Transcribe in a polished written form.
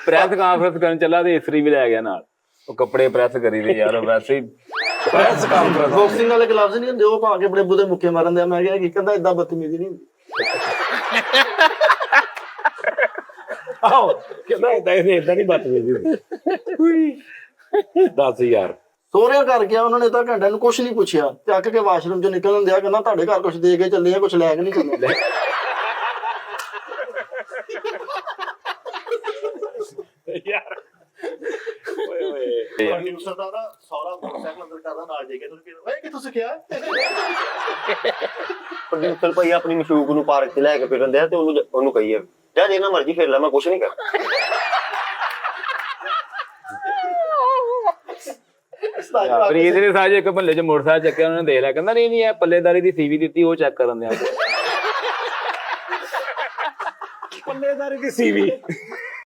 Press conference ਕਰਨ ਚੱਲਾ ਤੇ ਇਸਤਰੀ ਵੀ ਲੈ ਗਿਆ ਨਾਲ। ਉਹ ਕੱਪੜੇ ਪ੍ਰੈਸ ਕਰੀ ਦੇ ਯਾਰ, ਵੈਸੇ ਹੀ ਪ੍ਰੈਸ ਕਾਨਫਰੰਸ। ਬਾਕਸਿੰਗ ਵਾਲੇ ਗਲਵਜ਼ ਨਹੀਂ ਹੁੰਦੇ, ਉਹ ਪਾ ਕੇ ਬੜੇ ਬੁੱਧੇ ਮੁੱਕੇ ਮਾਰਨ ਦੇ। ਮੈਂ ਕਿਹਾ ਕੀ ਕਹਿੰਦਾ ਏਦਾਂ ਬਦਤਮੀਜ਼ੀ ਨਹੀਂ ਹੁੰਦੀ। ਆਹੋ ਕਹਿੰਦਾ ਏਦਾਂ ਨਹੀਂ ਬਦਤਮੀਜ਼ੀ। ਦੱਸ ਯਾਰ, ਸੋਹਰਿਆਂ ਘਰ ਗਿਆ, ਉਹਨਾਂ ਨੇ ਤਾਂ ਘੰਟੇ ਨੂੰ ਕੁਛ ਨਹੀਂ ਪੁੱਛਿਆ, ਚੱਕ ਕੇ ਵਾਸ਼ਰੂਮ ਚੋਂ ਨਿਕਲਣ ਦਿਆ, ਕਹਿੰਦਾ ਤੁਹਾਡੇ ਘਰ ਕੁਛ ਦੇ ਕੇ ਚੱਲੇ ਆ, ਕੁਛ ਲੈ ਕੇ ਨਹੀਂ ਚੱਲੇ। ਯਾਰ ਓਏ ਓਏ ਸਰਦਾਰਾ ਸੌਰਾ ਮੋਟਰਸਾਈਕਲ ਅੰਦਰ ਕਰਦਾ ਨਾਲ ਜੇ ਕੇ ਤੁਸੀਂ ਓਏ ਕਿੱਥੋਂ ਸਿੱਖਿਆ? ਪ੍ਰੋਡਿਊਸਰ ਭਾਈ ਆਪਣੀ ਮਸ਼ੂਕ ਨੂੰ ਪਾਰਕ 'ਚ ਲੈ ਕੇ ਫਿਰਨ ਦਿਆ ਤੇ ਉਹਨੂੰ ਕਹੀਏ ਜਾ ਜਿੰਨਾ ਮਰਜ਼ੀ ਫਿਰ ਲੈ, ਮੈਂ ਕੁਛ ਨਹੀਂ ਕਰਨਾ। ਪ੍ਰੀਤ ਦੇ ਸਾਜ ਇੱਕ ਮਹੱਲੇ 'ਚ ਮੋਟਰਸਾਈਕਲ ਚੱਕਿਆ, ਉਹਨਾਂ ਨੇ ਦੇਖ ਲਿਆ, ਕਹਿੰਦਾ ਨਹੀਂ ਇਹ ਪੱਲੇਦਾਰੀ ਦੀ ਸੀਵੀ ਦਿੱਤੀ, ਉਹ ਚੈੱਕ ਕਰਨ ਦਿਆ। ਪੱਲੇਦਾਰੀ ਦੀ ਸੀਵੀ